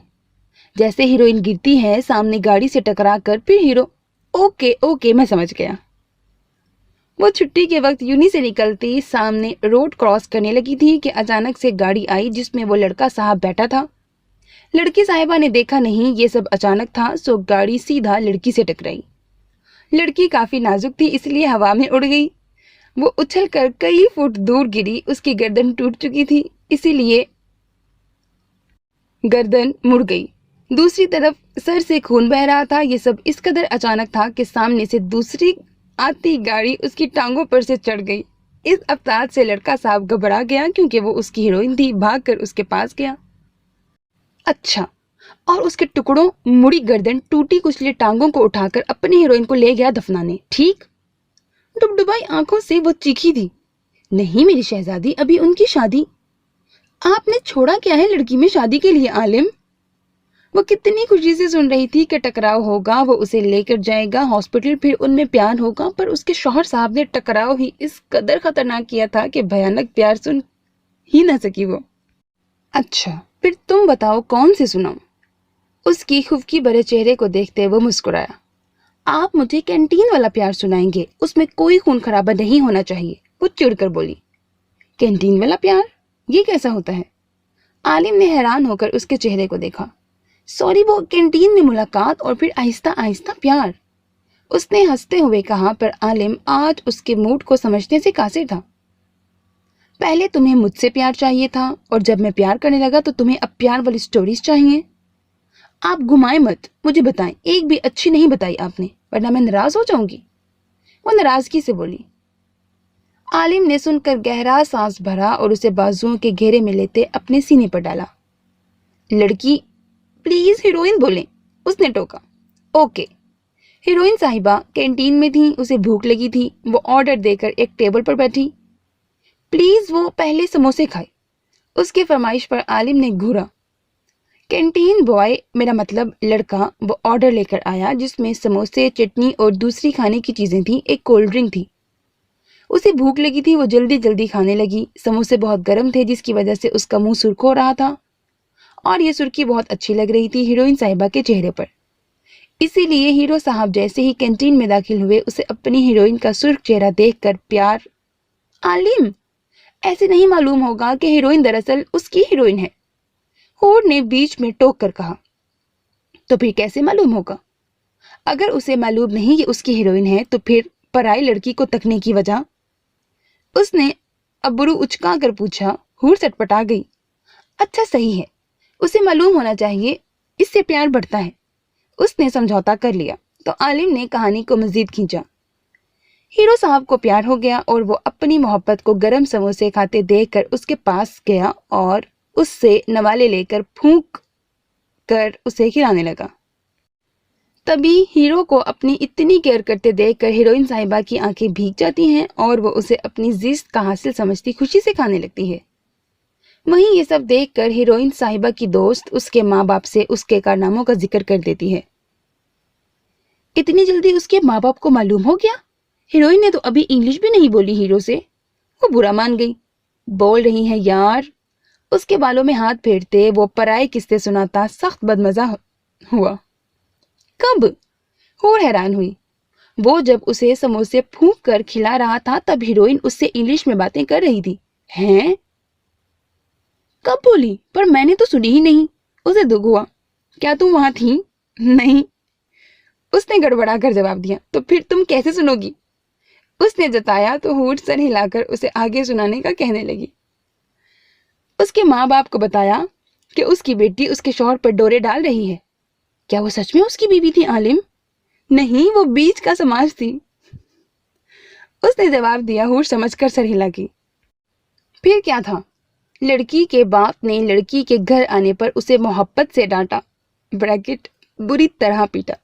A: جیسے ہیروئن گرتی ہے سامنے گاڑی سے ٹکرا کر، پھر ہیرو۔ اوکے، میں سمجھ گیا۔ وہ چھٹی کے وقت یونی سے نکلتی سامنے روڈ کراس کرنے لگی تھی کہ اچانک سے گاڑی آئی جس میں وہ لڑکا صاحب بیٹھا تھا۔ لڑکی صاحبہ نے دیکھا نہیں یہ سب اچانک تھا، سو گاڑی سیدھا لڑکی سے ٹکرائی۔ لڑکی کافی نازک تھی اس لیے ہوا میں اڑ گئی۔ وہ اچھل کر کئی فٹ دور گری، اس کی گردن ٹوٹ چکی تھی اسی لیے گردن مڑ گئی۔ دوسری طرف سر سے خون بہ رہا تھا۔ یہ سب اس قدر اچانک تھا کہ سامنے سے دوسری آتی گاڑی اس کی ٹانگوں پر سے چڑھ گئی۔ اس افراد سے لڑکا صاحب گھبرا گیا کیونکہ وہ اس کی ہیروئن تھی، بھاگ کر اس کے پاس گیا۔ اچھا، اور اس کے ٹکڑوں مڑی گردن ٹوٹی کچلی ٹانگوں کو اٹھا کر اپنی ہیروئن کو لے گیا دفنانے، ٹھیک؟ ڈبڈبائی آنکھوں سے وہ چیخی تھی، نہیں میری شہزادی، ابھی ان کی شادی۔ آپ نے چھوڑا کیا ہے لڑکی میں شادی کے لیے عالم؟ وہ کتنی خوشی سے سن رہی تھی کہ ٹکراؤ ہوگا، وہ اسے لے کر جائے گا ہاسپٹل، پھر ان میں پیار ہوگا، پر اس کے شوہر صاحب نے ٹکراؤ ہی اس قدر خطرناک کیا تھا کہ بھیانک پیار سن ہی نہ سکی وہ۔ اچھا، پھر تم بتاؤ کون سی سناؤں؟ اس کی خفگی بھرے چہرے کو دیکھتے وہ مسکرایا۔ آپ مجھے کینٹین والا پیار سنائیں گے، اس میں کوئی خون خرابہ نہیں ہونا چاہیے، وہ چڑ کر بولی۔ کینٹین والا پیار؟ یہ کیسا ہوتا ہے؟ عالم نے حیران ہو کر اس کے چہرے کو دیکھا۔ سوری، وہ کینٹین میں ملاقات اور پھر آہستہ آہستہ پیار، اس نے ہنستے ہوئے کہا، پر عالم آج اس کے موڈ کو سمجھنے سے قاصر تھا۔ پہلے تمہیں مجھ سے پیار چاہیے تھا اور جب میں پیار کرنے لگا تو تمہیں اب پیار والی سٹوریز چاہیے۔ آپ گھمائیں مت، مجھے بتائیں، ایک بھی اچھی نہیں بتائی آپ نے، ورنہ میں ناراض ہو جاؤں گی، وہ ناراضگی سے بولی۔ عالم نے سن کر گہرا سانس بھرا اور اسے بازوؤں کے گھیرے میں لیتے اپنے سینے پر ڈالا۔ لڑکی پلیز ہیروئن بولیں، اس نے ٹوکا۔ اوکے۔ ہیروئن صاحبہ کینٹین میں تھی، اسے بھوک لگی تھی، وہ آرڈر دے کر ایک ٹیبل پر بیٹھی۔ پلیز وہ پہلے سموسے کھائے، اس کی فرمائش پر عالم نے گھورا۔ کینٹین بوائے، میرا مطلب لڑکا، وہ آرڈر لے کر آیا جس میں سموسے، چٹنی اور دوسری کھانے کی چیزیں تھیں، ایک کولڈ ڈرنک تھی۔ اسے بھوک لگی تھی، وہ جلدی جلدی کھانے لگی۔ سموسے بہت گرم تھے جس کی وجہ سے اس کا منہ سرخ ہو رہا تھا اور یہ سرخی بہت اچھی لگ رہی تھی ہیروئن صاحبہ کے چہرے پر۔ اسی لیے ہیرو صاحب جیسے ہی کینٹین میں داخل ہوئے اسے اپنی ہیروئن کا سرخ چہرہ دیکھ کر پیار۔ عالم، ایسے نہیں معلوم ہوگا کہ ہیروئن دراصل اس کی ہیروئن ہے، حور نے بیچ میں ٹوک کر کہا۔ تو پھر کیسے معلوم ہوگا؟ اگر اسے معلوم نہیں کہ اس کی ہیروئن ہے تو پھر پرائی لڑکی کو تکنے کی وجہ؟ اس نے ابرو اچکا کر پوچھا۔ حور سٹپٹا گئی۔ اچھا صحیح ہے، اسے معلوم ہونا چاہیے، اس سے پیار بڑھتا ہے۔ اس نے سمجھوتا کر لیا تو عالم نے کہانی کو مزید کھینچا۔ ہیرو صاحب کو پیار ہو گیا اور وہ اپنی محبت کو گرم سموسے کھاتے دیکھ کر اس کے پاس گیا اور اس سے نوالے لے کر پھونک کر اسے کھلانے لگا۔ تبھی ہیرو کو اپنی اتنی کیئر کرتے دیکھ کر ہیروئن صاحبہ کی آنکھیں بھیگ جاتی ہیں اور وہ اسے اپنی زیست کا حاصل سمجھتی خوشی سے کھانے لگتی ہے۔ وہیں یہ سب دیکھ کر ہیروئن صاحبہ کی دوست اس کے ماں باپ سے اس کے کارناموں کا ذکر کر دیتی ہے۔ اتنی جلدی اس کے ماں باپ کو معلوم ہو گیا؟ ہیروئن نے تو ابھی انگلش بھی نہیں بولی ہیرو سے۔ وہ برا مان گئی۔ بول رہی ہے یار۔ اس کے بالوں میں ہاتھ پھیرتے وہ پرائے قصے سناتا سخت بدمزہ ہوا۔ کب؟ حور حیران ہوئی۔ وہ جب اسے سموسے پھونک کر کھلا رہا تھا تب ہیروئن اس سے انگلش میں باتیں کر رہی تھی۔ ہیں؟ کب بولی؟ پر میں نے تو سنی ہی نہیں۔ اسے دکھ ہوا۔ کیا تم وہاں تھی؟ نہیں، اس نے گڑبڑا کر جواب دیا۔ تو پھر تم کیسے سنو گی؟ اس نے جتایا تو حور سر ہلا کر اسے آگے سنانے کا کہنے لگی۔ اس کے ماں باپ کو بتایا کہ اس کی بیٹی اس کے شوہر پر ڈورے ڈال رہی ہے۔ کیا وہ سچ میں اس کی بیوی تھی عالم؟ نہیں، وہ بیچ کا سماج تھی، اس نے جواب دیا۔ حور سمجھ کر سر ہلا کی۔ پھر کیا تھا؟ لڑکی کے باپ نے لڑکی کے گھر آنے پر اسے محبت سے ڈانٹا بریکٹ بری طرح پیٹا۔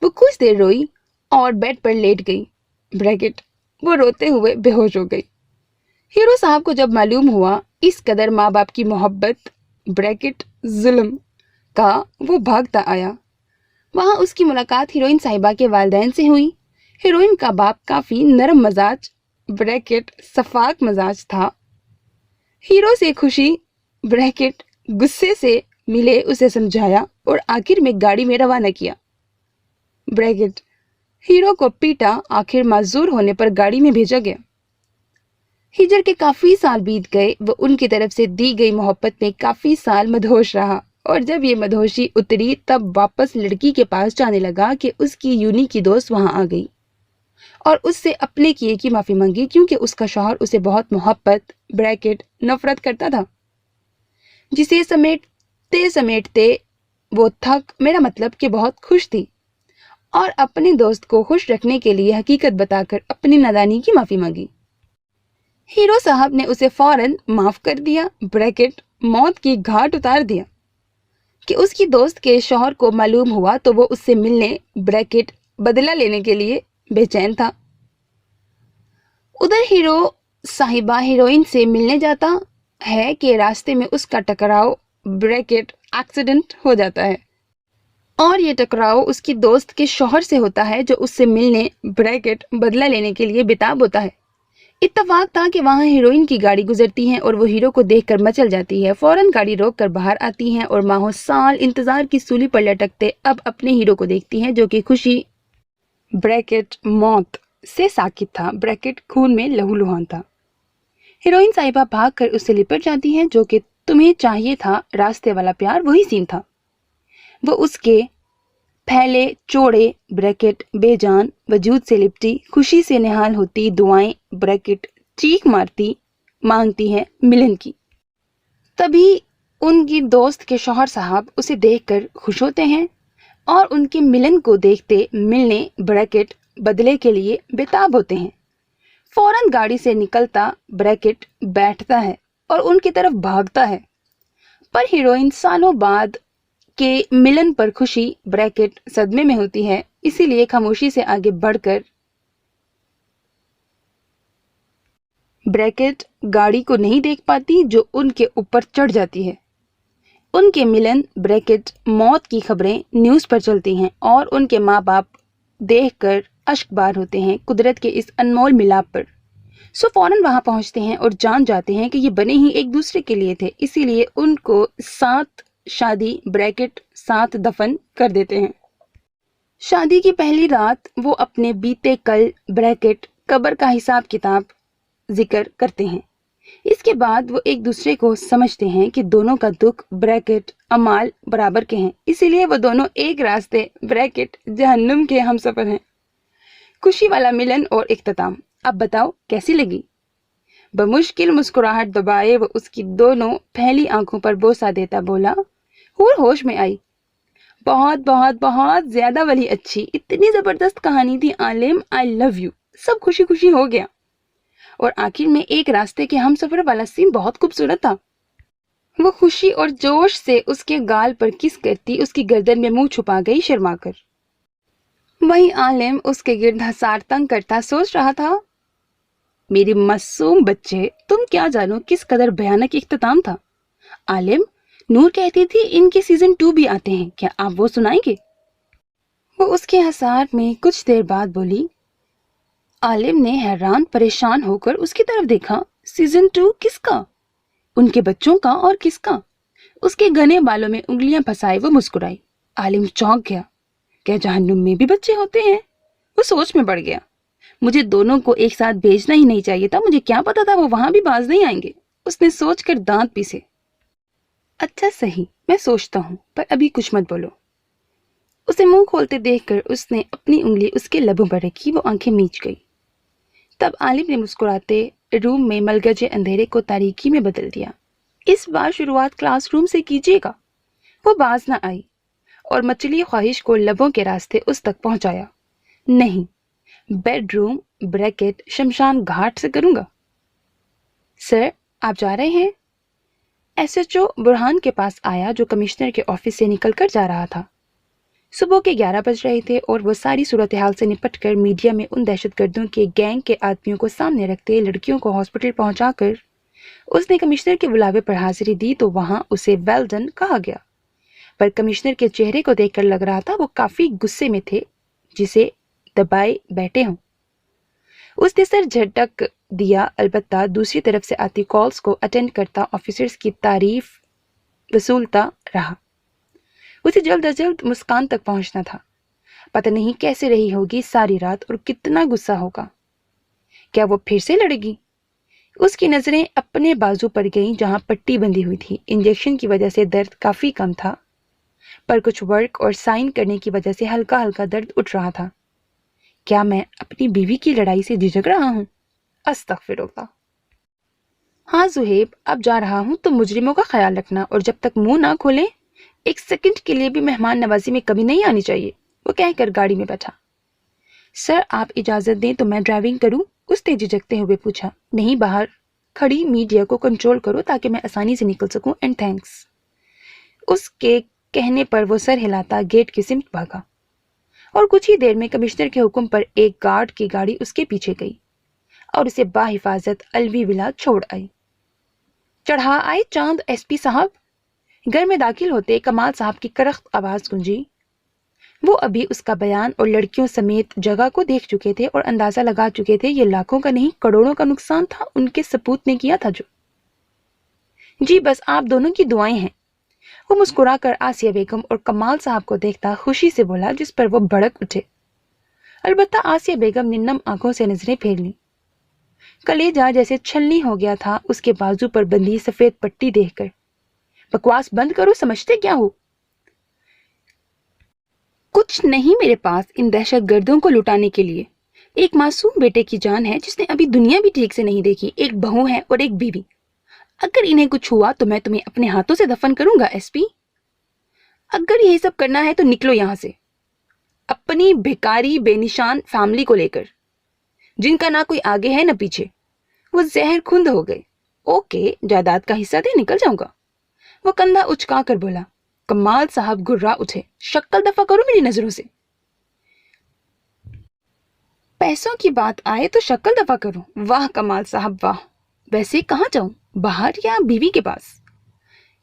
A: وہ کچھ دیر روئی اور بیڈ پر لیٹ گئی بریکٹ وہ روتے ہوئے بے ہوش ہو گئی۔ ہیرو صاحب کو جب معلوم ہوا اس قدر ماں باپ کی محبت بریکٹ ظلم کا، وہ بھاگتا آیا۔ وہاں اس کی ملاقات ہیروئن صاحبہ کے والدین سے ہوئی۔ ہیروئن کا باپ کافی نرم مزاج بریکٹ صفاق مزاج تھا۔ ہیرو سے خوشی بریکٹ غصے سے ملے اسے سمجھایا اور آخر میں گاڑی میں روانہ کیا بریکٹ ہیرو کو پیٹا۔ آخر معذور ہونے پر گاڑی میں بھیجا گیا۔ ہجر کے کافی سال بیت گئے۔ وہ ان کی طرف سے دی گئی محبت میں کافی سال مدہوش رہا اور جب یہ مدہوشی اتری تب واپس لڑکی کے پاس جانے لگا کہ اس کی یونی کی دوست وہاں آ گئی اور اس سے اپنے کیے کی معافی مانگی کیونکہ اس کا شوہر اسے بہت محبت بریکٹ نفرت کرتا تھا، جسے سمیٹتے سمیٹتے وہ تھک، میرا مطلب کہ بہت خوش تھی اور اپنے دوست کو خوش رکھنے کے لیے حقیقت بتا کر اپنی نادانی کی معافی مانگی۔ ہیرو صاحب نے اسے فوراً معاف کر دیا بریکٹ موت کی گھاٹ اتار دیا کہ اس کی دوست کے شوہر کو معلوم ہوا تو وہ اس سے ملنے بریکٹ بدلہ لینے کے لیے بے چین تھا۔ ادھر ہیرو صاحبہ ہیروئن سے ملنے جاتا ہے کہ راستے میں اس کا ٹکراؤ بریکٹ ایکسیڈنٹ ہو جاتا ہے اور یہ ٹکراؤ اس کی دوست کے شوہر سے ہوتا ہے جو اس سے ملنے بریکٹ بدلہ لینے کے لیے بےتاب ہوتا ہے۔ اتفاق تھا کہ وہاں ہیروئن کی گاڑی گزرتی ہے اور وہ ہیرو کو دیکھ کر مچل جاتی ہے۔ فوراً گاڑی روک کر باہر آتی ہیں اور ماہوں سال انتظار کی سولی پر لٹکتے اب اپنے ہیرو کو دیکھتی ہیں جو کہ خوشی بریکٹ موت سے ساکت تھا بریکٹ خون میں لہو لہان تھا۔ ہیروئن صاحبہ بھاگ کر اس سے لپٹ جاتی ہیں جو کہ تمہیں چاہیے تھا راستے والا پیار وہی سین تھا۔ وہ اس کے پھیلے چوڑے بریکٹ بے جان وجود سے لپٹی خوشی سے نہال ہوتی دعائیں بریکٹ چیخ مارتی مانگتی ہیں ملن کی۔ تبھی ان کی دوست کے شوہر صاحب اسے دیکھ کر خوش ہوتے ہیں اور ان کے ملن کو دیکھتے ملنے بریکٹ بدلے کے لیے بےتاب ہوتے ہیں۔ فوراً گاڑی سے نکلتا بریکٹ بیٹھتا ہے اور ان کی طرف بھاگتا ہے، پر ہیروئن سالوں بعد کے ملن پر خوشی بریکٹ صدمے میں ہوتی ہے، اسی لیے خاموشی سے آگے بڑھ کر بریکٹ گاڑی کو نہیں دیکھ پاتی جو ان کے اوپر چڑھ جاتی ہے۔ ان کے ملن بریکٹ موت کی خبریں نیوز پر چلتی ہیں اور ان کے ماں باپ دیکھ کر اشک بار ہوتے ہیں قدرت کے اس انمول ملاپ پر۔ سو فوراً وہاں پہنچتے ہیں اور جان جاتے ہیں کہ یہ بنے ہی ایک دوسرے کے لیے تھے، اسی لیے ان کو ساتھ شادی بریکٹ ساتھ دفن کر دیتے ہیں۔ شادی کی پہلی رات وہ اپنے بیتے کل بریکٹ قبر کا حساب کتاب ذکر کرتے ہیں۔ اس کے بعد وہ ایک دوسرے کو سمجھتے ہیں کہ دونوں کا دکھ بریکٹ امال برابر کے ہیں، اسی لیے وہ دونوں ایک راستے بریکٹ جہنم کے ہم سفر ہیں۔ خوشی والا ملن اور اختتام۔ اب بتاؤ کیسی لگی؟ بمشکل مسکراہٹ دبائے وہ اس کی دونوں پھیلی آنکھوں پر بوسہ دیتا بولا، اور ہوش میں آئی، بہت بہت بہت زیادہ والی اچھی، اتنی زبردست کہانی تھی عالم، آئی لو یو، سب خوشی خوشی ہو گیا۔ اور آخر میں ایک راستے کے ہم سفر والا سین بہت خوبصورت تھا۔ وہ خوشی اور جوش سے اس کے گال پر کس کرتی اس کی گردن میں منہ چھپا گئی شرما کر۔ وہی عالم اس کے گرد حسار تنگ کرتا سوچ رہا تھا، میری معصوم بچے، تم کیا جانو کس قدر بھیانک اختتام تھا۔ عالم، نور کہتی تھی ان کے سیزن 2 بھی آتے ہیں، کیا آپ وہ سنائیں گے؟ وہ اس کے حسار میں کچھ دیر بعد بولی۔ عالم نے حیران پریشان ہو کر اس کی طرف دیکھا، سیزن 2 کس کا؟ ان کے بچوں کا اور کس کا؟ اس کے گھنے بالوں میں انگلیاں پھنسائے وہ مسکرائی۔ عالم چونک گیا، کیا جہنم میں بھی بچے ہوتے ہیں؟ وہ سوچ میں پڑ گیا، مجھے دونوں کو ایک ساتھ بھیجنا ہی نہیں چاہیے تھا، مجھے کیا پتا تھا وہ وہاں بھی باز نہیں آئیں گے۔ اس نے سوچ کر دانت پیسے۔ اچھا صحیح، میں سوچتا ہوں، پر ابھی کچھ مت بولو۔ اسے منہ کھولتے دیکھ کر اس نے اپنی انگلی اس کے لبوں پر رکھی، وہ آنکھیں میچ گئی۔ تب عالم نے مسکراتے روم میں ملگجے اندھیرے کو تاریکی میں بدل دیا۔ اس بار شروعات کلاس روم سے کیجیے گا۔ وہ باز نہ آئی اور مچلی خواہش کو لبوں کے راستے اس تک پہنچایا۔ نہیں، بیڈ روم بریکٹ شمشان گھاٹ سے کروں گا۔ سر، آپ جا رہے ہیں؟ ایس ایچ او برہان کے پاس آیا جو کمشنر کے آفس سے نکل کر جا رہا تھا۔ صبح کے 11 بج رہے تھے اور وہ ساری صورتحال سے نپٹ کر میڈیا میں ان دہشت گردوں کے گینگ کے آدمیوں کو سامنے رکھتے لڑکیوں کو ہاسپٹل پہنچا کر اس نے کمشنر کے بلاوے پر حاضری دی تو وہاں اسے ویل ڈن کہا گیا، پر کمشنر کے چہرے کو دیکھ کر لگ رہا تھا وہ کافی غصے میں تھے، جسے دبائے بیٹھے ہوں۔ اس نے سر جھٹک دیا، البتہ دوسری طرف سے آتی کالز کو اٹینڈ کرتا، آفیسرز کی تعریف وصولتا رہا۔ اسے جلد از جلد مسکان تک پہنچنا تھا۔ پتہ نہیں کیسے رہی ہوگی ساری رات اور کتنا غصہ ہوگا۔ کیا وہ پھر سے لڑے گی؟ اس کی نظریں اپنے بازو پر گئیں جہاں پٹی بندھی ہوئی تھی۔ انجیکشن کی وجہ سے درد کافی کم تھا، پر کچھ ورک اور سائن کرنے کی وجہ سے ہلکا ہلکا درد اٹھ رہا تھا۔ کیا میں اپنی بیوی کی لڑائی سے جھجک رہا ہوں؟ استغفر اللہ۔ ہاں زہیب، اب جا رہا ہوں تو مجرموں کا خیال رکھنا، اور جب تک منہ نہ کھولیں ایک سیکنڈ کے لیے بھی مہمان نوازی میں کمی نہیں آنی چاہیے، وہ کہہ کر گاڑی میں بیٹھا۔ سر، آپ اجازت دیں تو میں ڈرائیونگ کروں؟ اس نے جھجکتے ہوئے پوچھا۔ نہیں، باہر کھڑی میڈیا کو کنٹرول کرو تاکہ میں آسانی سے نکل سکوں، اینڈ تھینکس۔ اس کے کہنے پر وہ سر ہلاتا گیٹ کی سمت بھاگا، اور کچھ ہی دیر میں کمشنر کے حکم پر ایک گارڈ کی گاڑی اس کے پیچھے گئی اور اسے باحفاظت الوی ولا چھوڑ آئی۔ چڑھا آئے چاند ایس پی صاحب۔ گھر میں داخل ہوتے کمال صاحب کی کرخت آواز گونجی۔ وہ ابھی اس کا بیان اور لڑکیوں سمیت جگہ کو دیکھ چکے تھے اور اندازہ لگا چکے تھے یہ لاکھوں کا نہیں کروڑوں کا نقصان تھا ان کے سپوت نے کیا تھا جو۔ جی بس آپ دونوں کی دعائیں ہیں۔ وہ مسکرا کر آسیہ بیگم اور کمال صاحب کو دیکھتا خوشی سے بولا، جس پر وہ بھڑک اٹھے۔ البتہ آسیہ بیگم نے نم آنکھوں سے نظریں پھیر لیں۔ کلیجہ جیسے چھلنی ہو گیا تھا اس کے بازو پر بندھی سفید پٹی دیکھ کر۔ بکواس بند کرو، سمجھتے کیا ہو؟ کچھ نہیں میرے پاس ان دہشت گردوں کو لٹانے کے لیے۔ ایک معصوم بیٹے کی جان ہے جس نے ابھی دنیا بھی ٹھیک سے نہیں دیکھی، ایک بہو ہے اور ایک بیوی۔ اگر انہیں کچھ ہوا تو میں تمہیں اپنے ہاتھوں سے دفن کروں گا ایس پی۔ اگر یہی سب کرنا ہے تو نکلو یہاں سے، اپنی بھکاری بے نشان فیملی کو لے کر، جن کا نہ کوئی آگے ہے نہ پیچھے۔ وہ زہر کھند ہو گئے۔ اوکے، جائیداد کا حصہ دے، نکل جاؤں گا۔ وہ کندھا اچکا کر بولا۔ کمال صاحب گرا اٹھے۔ شکل دفع کرو میری نظروں سے۔ پیسوں کی بات آئے تو شکل دفع کرو؟ واہ کمال صاحب واہ۔ ویسے کہاں جاؤں، باہر یا بیوی کے پاس؟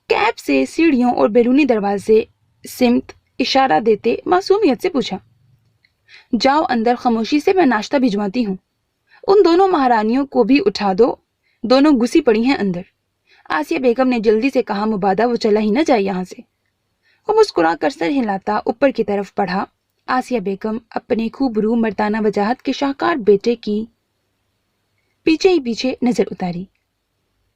A: کیب سے سیڑھیوں اور بیرونی دروازے سمت اشارہ دیتے معصومیت سے پوچھا۔ جاؤ اندر، خاموشی سے میں ناشتہ بھجواتی ہوں۔ ان دونوں مہارانیوں کو بھی اٹھا دو، دونوں گھسی پڑی ہیں اندر۔ آسیہ بیگم نے جلدی سے کہا، مبادہ وہ چلا ہی نہ جائے یہاں سے۔ وہ مسکرا کر سر ہلاتا اوپر کی طرف بڑھا۔ آسیہ بیگم اپنے خوبرو مردانہ وجاہت کے شاہکار بیٹے کی پیچھے ہی پیچھے نظر اتاری۔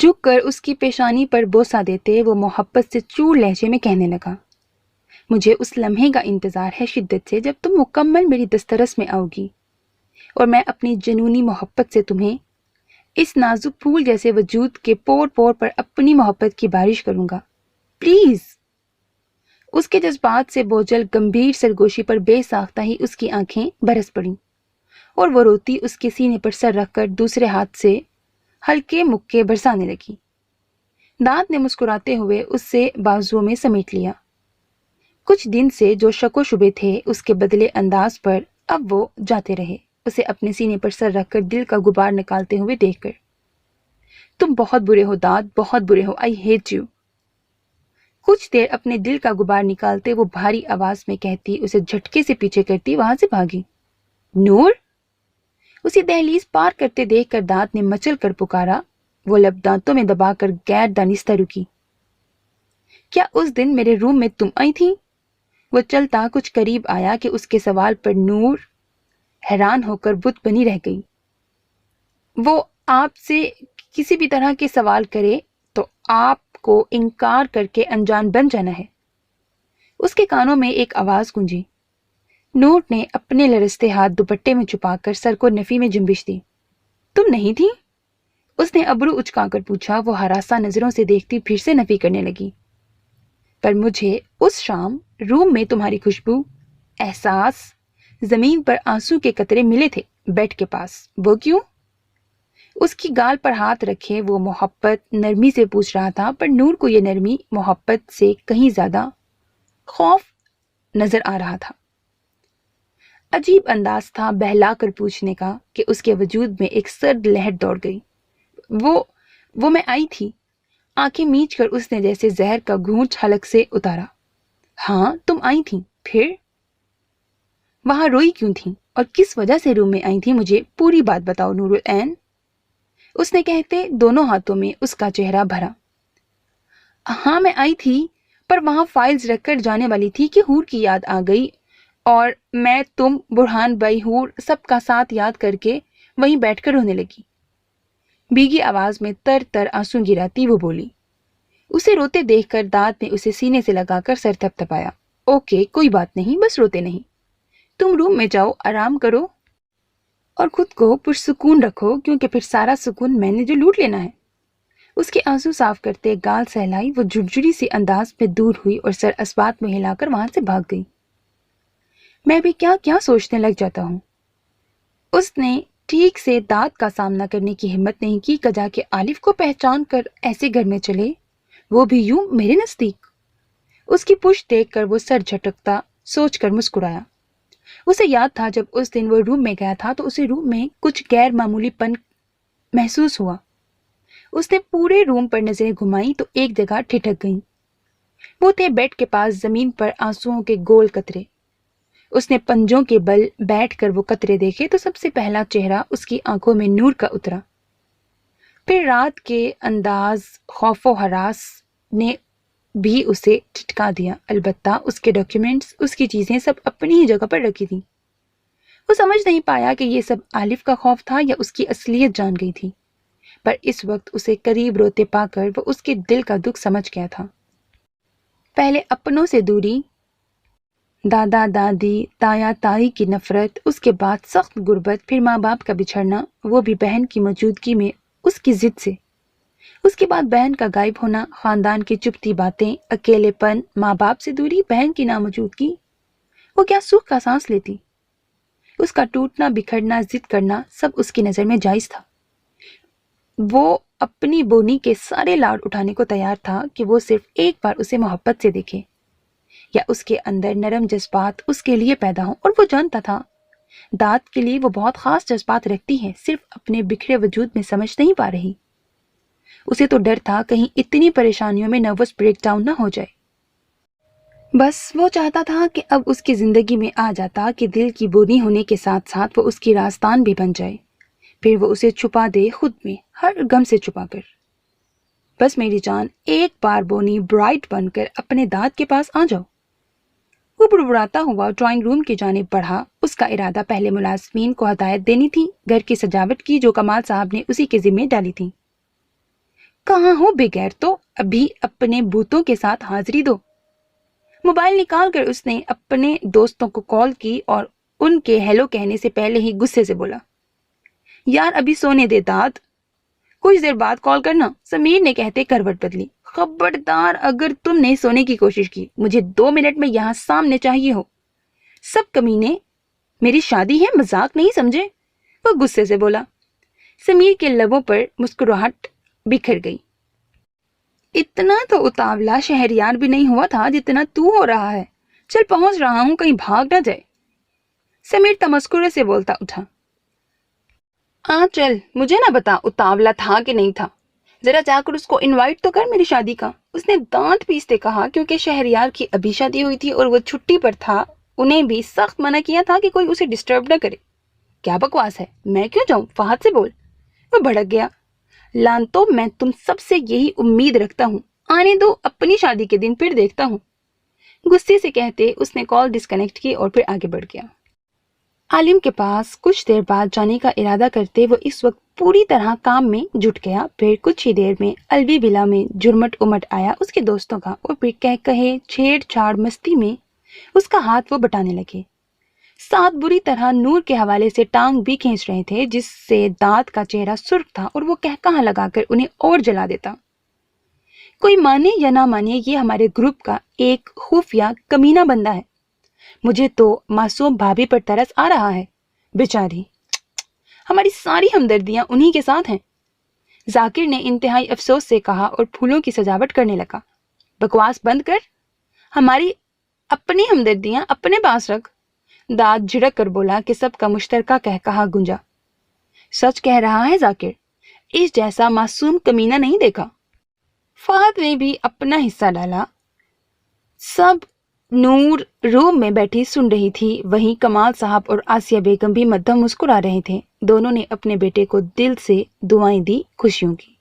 A: جھک کر اس کی پیشانی پر بوسہ دیتے وہ محبت سے چور لہجے میں کہنے لگا، مجھے اس لمحے کا انتظار ہے شدت سے جب تم مکمل میری دسترس میں آؤ گی اور میں اپنی جنونی محبت سے تمہیں اس نازک پھول جیسے وجود کے پور پور پر اپنی محبت کی بارش کروں گا، پلیز۔ اس کے جذبات سے بوجھل گمبھیر سرگوشی پر بے ساختہ ہی اس کی آنکھیں برس پڑیں اور وہ روتی اس کے سینے پر سر رکھ کر دوسرے ہاتھ سے ہلکے مکے برسانے لگی۔ دانت نے مسکراتے ہوئے اس سے بازوؤں میں سمیٹ لیا۔ کچھ دن سے جو شک و شبے تھے اس کے بدلے انداز پر اب وہ جاتے رہے، اسے اپنے سینے پر سر رکھ کر دل کا غبار نکالتے ہوئے دیکھ کر۔ تم بہت برے ہو داد، بہت برے ہو، آئی ہیٹ یو۔ کچھ دیر اپنے دل کا غبار نکالتے وہ بھاری آواز میں کہتی، اسے جھٹکے سے پیچھے کرتی وہاں سے بھاگی۔ نور! اسی دہلیز پار کرتے دیکھ کر دانت نے مچل کر پکارا۔ وہ لب دانتوں میں دبا کر غیر دانستہ رکی۔ کیا اس دن میرے روم میں تم آئی تھی؟ وہ چلتا کچھ قریب آیا کہ اس کے سوال پر نور حیران ہو کر بت بنی رہ گئی۔ وہ آپ سے کسی بھی طرح کے سوال کرے تو آپ کو انکار کر کے انجان بن جانا ہے۔ اس کے کانوں میں ایک آواز گونجی۔ نور نے اپنے لرزتے ہاتھ دوپٹے میں چھپا کر سر کو نفی میں جنبش دی۔ تم نہیں تھی؟ اس نے ابرو اچکا کر پوچھا۔ وہ ہراساں نظروں سے دیکھتی پھر سے نفی کرنے لگی۔ پر مجھے اس شام روم میں تمہاری خوشبو، احساس، زمین پر آنسو کے قطرے ملے تھے بیڈ کے پاس، وہ کیوں؟ اس کی گال پر ہاتھ رکھے وہ محبت نرمی سے پوچھ رہا تھا، پر نور کو یہ نرمی محبت سے کہیں زیادہ خوف نظر آ رہا تھا۔ عجیب انداز تھا بہلا کر پوچھنے کا کہ اس کے وجود میں ایک سرد لہر دوڑ گئی۔ وہ میں آئی تھی۔ آنکھیں میچ کر اس نے جیسے زہر کا گھونٹ حلق سے اتارا۔ ہاں تم آئی تھی، پھر؟ وہاں روئی کیوں تھی اور کس وجہ سے روم میں آئی تھی؟ مجھے پوری بات بتاؤ نور العین۔ اس نے کہتے دونوں ہاتھوں میں اس کا چہرہ بھرا۔ ہاں میں آئی تھی، پر وہاں فائلز رکھ کر جانے والی تھی کہ حور کی یاد آ گئی اور میں تم برہان بھائی حور سب کا ساتھ یاد کر کے وہیں بیٹھ کر رونے لگی۔ بھیگی آواز میں تر تر آنسو گراتی وہ بولی۔ اسے روتے دیکھ کر دانت نے اسے سینے سے لگا کر سر تھپ تھپایا۔ اوکے کوئی بات نہیں، بس روتے نہیں، تم روم میں جاؤ، آرام کرو اور خود کو پرسکون رکھو، کیونکہ پھر سارا سکون میں نے جو لوٹ لینا ہے۔ اس کے آنسو صاف کرتے گال سہلائی وہ جھرجھری سی انداز میں دور ہوئی اور سر اسبات میں ہلا کر وہاں سے بھاگ گئی۔ میں بھی کیا کیا سوچنے لگ جاتا ہوں۔ اس نے ٹھیک سے دانت کا سامنا کرنے کی ہمت نہیں کی، کجا کہ عالف کو پہچان کر ایسے گھر میں چلے، وہ بھی یوں میرے نزدیک۔ اس کی پشت دیکھ کر وہ سر جھٹکتا سوچ کر مسکرایا۔ اسے یاد تھا جب اس دن وہ روم میں گیا تھا تو اسے روم میں کچھ غیر معمولی پن محسوس ہوا۔ اس نے پورے روم پر نظریں گھمائیں تو ایک جگہ ٹھٹک گئیں۔ وہ تھے بیڈ کے پاس زمین پر آنسوؤں کے گول قطرے۔ اس نے پنجوں کے بل بیٹھ کر وہ قطرے دیکھے تو سب سے پہلا چہرہ اس کی آنکھوں میں نور کا اترا۔ پھر رات کے انداز خوف و ہراس نے بھی اسے ٹھٹکا دیا، البتہ اس کے ڈاکیومنٹس، اس کی چیزیں سب اپنی ہی جگہ پر رکھی تھیں۔ وہ سمجھ نہیں پایا کہ یہ سب عالف کا خوف تھا یا اس کی اصلیت جان گئی تھی، پر اس وقت اسے قریب روتے پا کر وہ اس کے دل کا دکھ سمجھ گیا تھا۔ پہلے اپنوں سے دوری، دادا دادی، تایا تائی کی نفرت، اس کے بعد سخت غربت، پھر ماں باپ کا بچھڑنا، وہ بھی بہن کی موجودگی میں اس کی ضد سے، اس کے بعد بہن کا غائب ہونا، خاندان کی چپتی باتیں، اکیلے پن، ماں باپ سے دوری، بہن کی ناموجودگی۔ وہ کیا سکھ کا سانس لیتی۔ اس کا ٹوٹنا بکھرنا، ضد کرنا سب اس کی نظر میں جائز تھا۔ وہ اپنی بونی کے سارے لاڑ اٹھانے کو تیار تھا کہ وہ صرف ایک بار اسے محبت سے دیکھے یا اس کے اندر نرم جذبات اس کے لیے پیدا ہوں، اور وہ جانتا تھا داد کے لیے وہ بہت خاص جذبات رکھتی ہے، صرف اپنے بکھرے وجود میں سمجھ نہیں پا رہی۔ اسے تو ڈر تھا کہیں اتنی پریشانیوں میں نروس بریک ڈاؤن نہ ہو جائے۔ بس وہ چاہتا تھا کہ اب اس کی زندگی میں آ جاتا کہ دل کی بونی ہونے کے ساتھ ساتھ وہ اس کی راستان بھی بن جائے، پھر وہ اسے چھپا دے خود میں، ہر غم سے چھپا کر۔ بس میری جان، ایک بار بونی برائٹ بن کر اپنے داد کے پاس آ جاؤ۔ وہ بڑبڑاتا ہوا ڈرائنگ روم کی جانب بڑھا۔ اس کا ارادہ پہلے ملازمین کو ہدایت دینی تھی، گھر کی سجاوٹ کی جو کمال صاحب نے اسی کے ذمہ ڈالی تھی۔ کہاں ہو بغیر تو ابھی اپنے بھوتوں کے ساتھ حاضری دو۔ موبائل نکال کر اس نے اپنے دوستوں کو کال کی اور ان کے ہیلو کہنے سے پہلے ہی غصے سے بولا، یار ابھی سونے دے داد، کچھ دیر بعد کال کرنا۔ سمیر نے کہتے کروٹ بدلی۔ خبردار اگر تم نے سونے کی کوشش کی، مجھے 2 منٹ میں یہاں سامنے چاہیے ہو۔ سب کمینے، میری شادی ہے، مذاق نہیں سمجھے، وہ غصے سے بولا۔ سمیر کے لبوں پر مسکراہٹ بکھر گئی۔ اتنا تو اتاولا شہریار بھی نہیں ہوا تھا جتنا تو ہو رہا ہے۔ چل پہنچ رہا ہوں، کہیں بھاگ نہ جائے۔ سمیر تمسکرے سے بولتا اٹھا۔ چل مجھے نہ بتا اتاولا تھا کہ نہیں تھا، ذرا جا کر اس کو انوائٹ تو کر میری شادی کا، اس نے دانت پیستے کہا، کیونکہ شہریار کی ابھی شادی ہوئی تھی اور وہ چھٹی پر تھا۔ انہیں بھی سخت منع کیا تھا کہ کوئی اسے ڈسٹرب نہ کرے۔ کیا بکواس ہے، میں کیوں جاؤں، فہد سے بول۔ وہ بھڑک گیا۔ لانتو، میں تم سب سے یہی امید رکھتا ہوں، آنے دو، اپنی شادی کے دن پھر دیکھتا ہوں۔ غصے سے کہتے اس نے کال ڈسکنیکٹ کی اور پھر آگے بڑھ گیا۔ عالم کے پاس کچھ دیر بعد جانے کا ارادہ کرتے وہ اس وقت پوری طرح کام میں جٹ گیا۔ پھر کچھ ہی دیر میں الوی ولا میں جرمٹ امٹ آیا اس کے دوستوں کا، اور پھر کہے چھیڑ چھاڑ مستی میں اس کا ہاتھ وہ بٹانے لگے۔ ساتھ بری طرح نور کے حوالے سے ٹانگ بھی کھینچ رہے تھے، جس سے دانت کا چہرہ سرخ تھا اور وہ کہاں لگا کر انہیں اور جلا دیتا۔ کوئی مانے یا نہ مانے، یہ ہمارے گروپ کا ایک خفیہ کمینہ بندہ ہے۔ مجھے تو معصوم بھابھی پر ترس آ رہا ہے، بیچاری، ہماری ساری ہمدردیاں انہی کے ساتھ ہیں۔ ذاکر نے انتہائی افسوس سے کہا اور پھولوں کی سجاوٹ کرنے لگا۔ بکواس بند کر، ہماری اپنی ہمدردیاں اپنے پاس رکھ، دانت جھڑک کر بولا کہ سب کا مشترکہ کہا گونجا۔ سچ کہہ رہا ہے ذاکر، اس جیسا معصوم کمینہ نہیں دیکھا۔ فہد نے بھی اپنا حصہ ڈالا۔ سب نور روم میں بیٹھی سن رہی تھی، وہیں کمال صاحب اور آسیہ بیگم بھی مدھم مسکرا رہے تھے۔ دونوں نے اپنے بیٹے کو دل سے دعائیں دی، خوشیوں کی۔